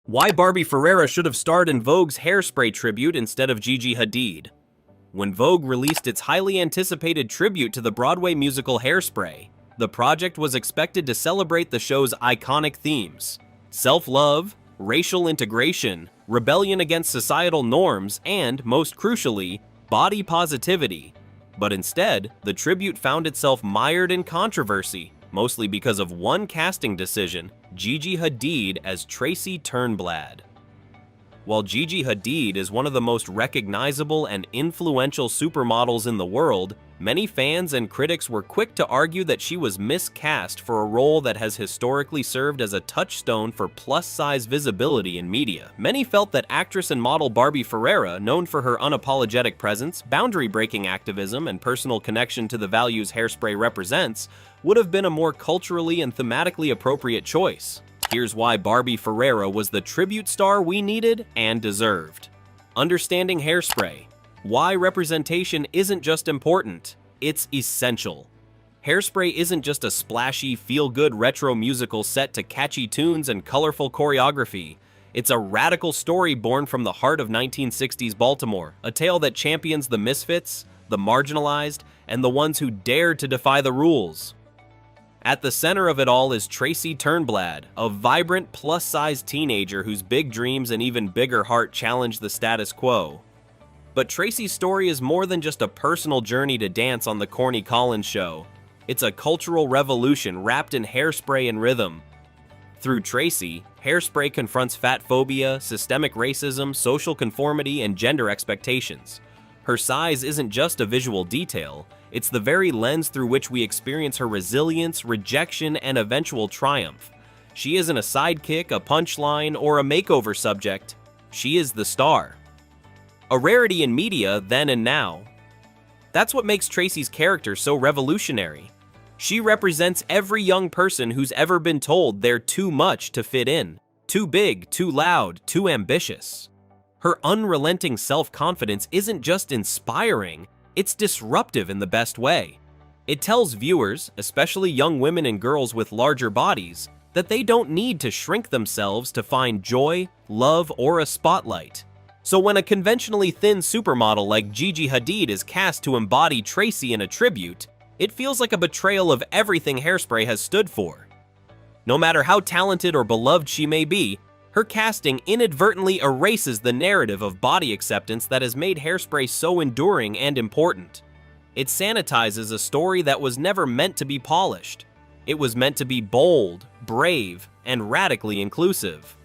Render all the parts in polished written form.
Why Barbie Ferreira should have starred in Vogue's Hairspray tribute instead of Gigi Hadid. When Vogue released its highly anticipated tribute to the Broadway musical Hairspray, the project was expected to celebrate the show's iconic themes: self-love, racial integration, rebellion against societal norms, and, most crucially, body positivity. But instead, the tribute found itself mired in controversy, mostly because of one casting decision: Gigi Hadid as Tracy Turnblad. While Gigi Hadid is one of the most recognizable and influential supermodels in the world, many fans and critics were quick to argue that she was miscast for a role that has historically served as a touchstone for plus-size visibility in media. Many felt that actress and model Barbie Ferreira, known for her unapologetic presence, boundary-breaking activism, and personal connection to the values Hairspray represents, would have been a more culturally and thematically appropriate choice. Here's why Barbie Ferreira was the tribute star we needed and deserved. Understanding Hairspray. Why representation isn't just important, it's essential. Hairspray isn't just a splashy, feel-good retro musical set to catchy tunes and colorful choreography. It's a radical story born from the heart of 1960s Baltimore, a tale that champions the misfits, the marginalized, and the ones who dared to defy the rules. At the center of it all is Tracy Turnblad, a vibrant, plus-size teenager whose big dreams and even bigger heart challenge the status quo. But Tracy's story is more than just a personal journey to dance on the corny Collins show. It's a cultural revolution wrapped in hairspray and rhythm. Through Tracy, Hairspray confronts fat phobia, systemic racism, social conformity, and gender expectations. Her size isn't just a visual detail, it's the very lens through which we experience her resilience, rejection, and eventual triumph. She isn't a sidekick, a punchline, or a makeover subject. She is the star. A rarity in media then and now. That's what makes Tracy's character so revolutionary. She represents every young person who's ever been told they're too much to fit in, too big, too loud, too ambitious. Her unrelenting self-confidence isn't just inspiring, it's disruptive in the best way. It tells viewers, especially young women and girls with larger bodies, that they don't need to shrink themselves to find joy, love, or a spotlight. So when a conventionally thin supermodel like Gigi Hadid is cast to embody Tracy in a tribute, it feels like a betrayal of everything Hairspray has stood for. No matter how talented or beloved she may be, her casting inadvertently erases the narrative of body acceptance that has made Hairspray so enduring and important. It sanitizes a story that was never meant to be polished. It was meant to be bold, brave, and radically inclusive.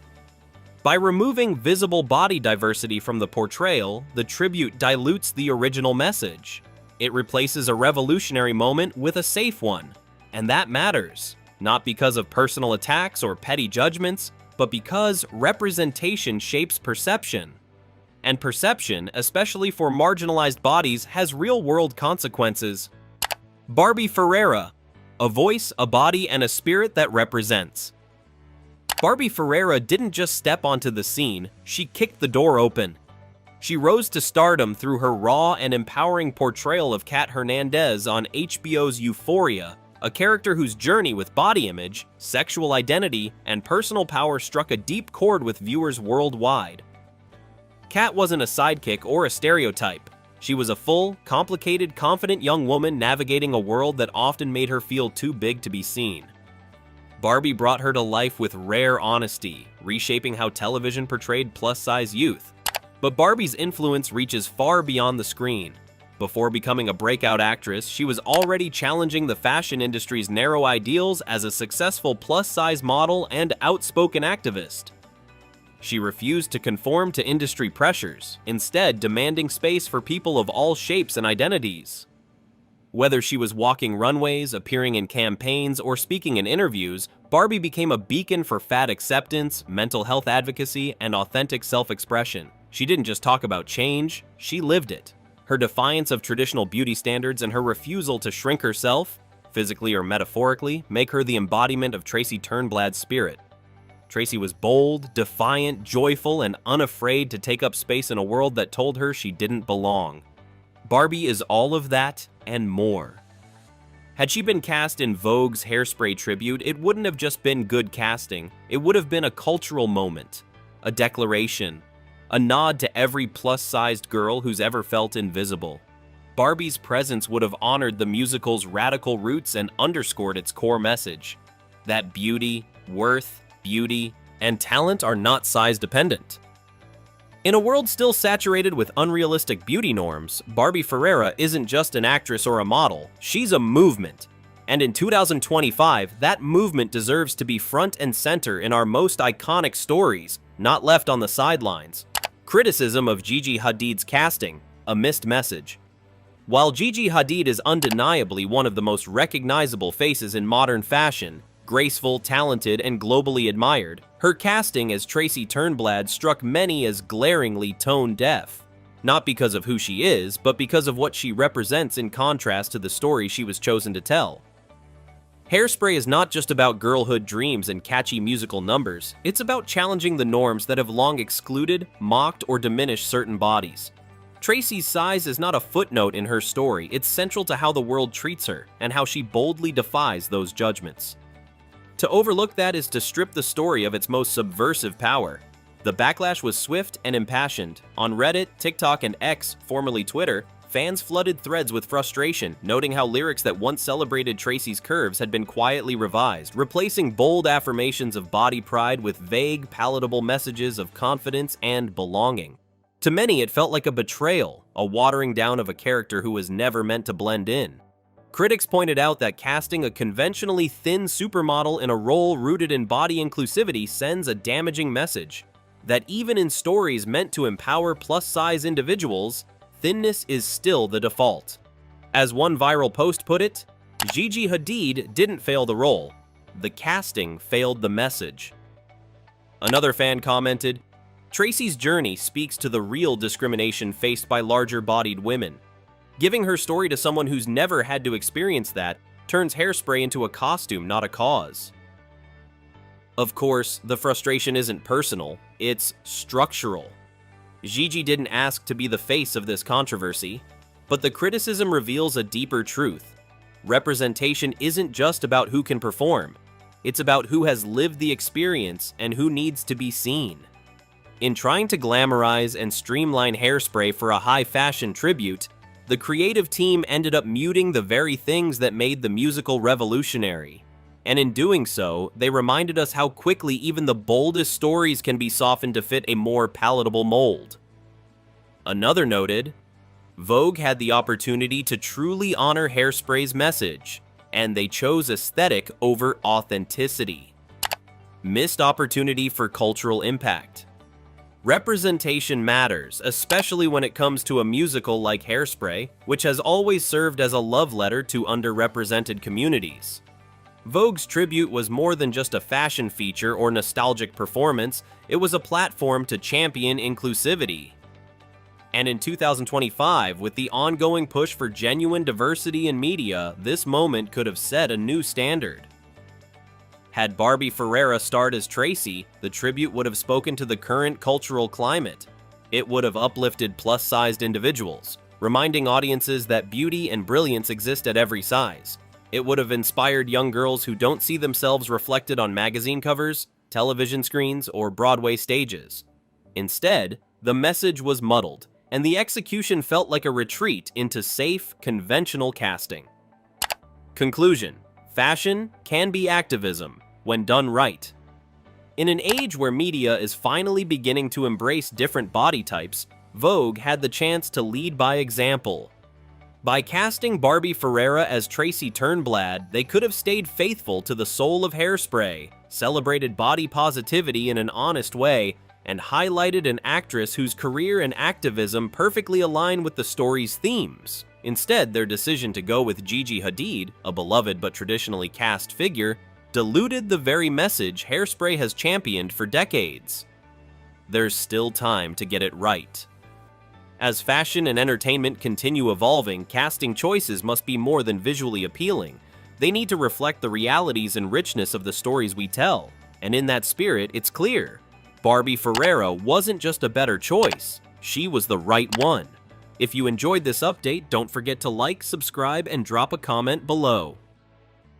By removing visible body diversity from the portrayal, the tribute dilutes the original message. It replaces a revolutionary moment with a safe one, and that matters, not because of personal attacks or petty judgments, but because representation shapes perception. And perception, especially for marginalized bodies, has real-world consequences. Barbie Ferreira, a voice, a body, and a spirit that represents. Barbie Ferreira didn't just step onto the scene, she kicked the door open. She rose to stardom through her raw and empowering portrayal of Kat Hernandez on HBO's Euphoria, a character whose journey with body image, sexual identity, and personal power struck a deep chord with viewers worldwide. Kat wasn't a sidekick or a stereotype. She was a full, complicated, confident young woman navigating a world that often made her feel too big to be seen. Barbie brought her to life with rare honesty, reshaping how television portrayed plus-size youth. But Barbie's influence reaches far beyond the screen. Before becoming a breakout actress, she was already challenging the fashion industry's narrow ideals as a successful plus-size model and outspoken activist. She refused to conform to industry pressures, instead demanding space for people of all shapes and identities. Whether she was walking runways, appearing in campaigns, or speaking in interviews, Barbie became a beacon for fat acceptance, mental health advocacy, and authentic self-expression. She didn't just talk about change, she lived it. Her defiance of traditional beauty standards and her refusal to shrink herself, physically or metaphorically, make her the embodiment of Tracy Turnblad's spirit. Tracy was bold, defiant, joyful, and unafraid to take up space in a world that told her she didn't belong. Barbie is all of that and more. Had she been cast in Vogue's Hairspray tribute, it wouldn't have just been good casting, it would have been a cultural moment. a declaration, a nod to every plus-sized girl who's ever felt invisible. Barbie's presence would have honored the musical's radical roots and underscored its core message, that beauty, worth, beauty, and talent are not size-dependent. In a world still saturated with unrealistic beauty norms, Barbie Ferreira isn't just an actress or a model, she's a movement. And in 2025, that movement deserves to be front and center in our most iconic stories, not left on the sidelines. Criticism of Gigi Hadid's casting, a missed message. While Gigi Hadid is undeniably one of the most recognizable faces in modern fashion, graceful, talented, and globally admired, her casting as Tracy Turnblad struck many as glaringly tone-deaf. Not because of who she is, but because of what she represents in contrast to the story she was chosen to tell. Hairspray is not just about girlhood dreams and catchy musical numbers, it's about challenging the norms that have long excluded, mocked, or diminished certain bodies. Tracy's size is not a footnote in her story, it's central to how the world treats her, and how she boldly defies those judgments. To overlook that is to strip the story of its most subversive power. The backlash was swift and impassioned. On Reddit, TikTok, and X, formerly Twitter, fans flooded threads with frustration, noting how lyrics that once celebrated Tracy's curves had been quietly revised, replacing bold affirmations of body pride with vague, palatable messages of confidence and belonging. To many, it felt like a betrayal, a watering down of a character who was never meant to blend in. Critics pointed out that casting a conventionally thin supermodel in a role rooted in body inclusivity sends a damaging message, that even in stories meant to empower plus-size individuals, thinness is still the default. As one viral post put it, Gigi Hadid didn't fail the role, the casting failed the message. Another fan commented, "Tracy's journey speaks to the real discrimination faced by larger-bodied women. Giving her story to someone who's never had to experience that turns Hairspray into a costume, not a cause." Of course, the frustration isn't personal, it's structural. Gigi didn't ask to be the face of this controversy, but the criticism reveals a deeper truth. Representation isn't just about who can perform, it's about who has lived the experience and who needs to be seen. In trying to glamorize and streamline Hairspray for a high-fashion tribute, the creative team ended up muting the very things that made the musical revolutionary. And in doing so, they reminded us how quickly even the boldest stories can be softened to fit a more palatable mold. Another noted, Vogue had the opportunity to truly honor Hairspray's message, and they chose aesthetic over authenticity. Missed opportunity for cultural impact. Representation matters, especially when it comes to a musical like Hairspray, which has always served as a love letter to underrepresented communities. Vogue's tribute was more than just a fashion feature or nostalgic performance, it was a platform to champion inclusivity. And in 2025, with the ongoing push for genuine diversity in media, this moment could have set a new standard. Had Barbie Ferreira starred as Tracy, the tribute would have spoken to the current cultural climate. It would have uplifted plus-sized individuals, reminding audiences that beauty and brilliance exist at every size. It would have inspired young girls who don't see themselves reflected on magazine covers, television screens, or Broadway stages. Instead, the message was muddled, and the execution felt like a retreat into safe, conventional casting. Conclusion: fashion can be activism, when done right. In an age where media is finally beginning to embrace different body types, Vogue had the chance to lead by example. By casting Barbie Ferreira as Tracy Turnblad, they could have stayed faithful to the soul of Hairspray, celebrated body positivity in an honest way, and highlighted an actress whose career and activism perfectly align with the story's themes. Instead, their decision to go with Gigi Hadid, a beloved but traditionally cast figure, diluted the very message Hairspray has championed for decades. There's still time to get it right. As fashion and entertainment continue evolving, casting choices must be more than visually appealing. They need to reflect the realities and richness of the stories we tell. And in that spirit, it's clear, Barbie Ferreira wasn't just a better choice, she was the right one. If you enjoyed this update, don't forget to like, subscribe, and drop a comment below.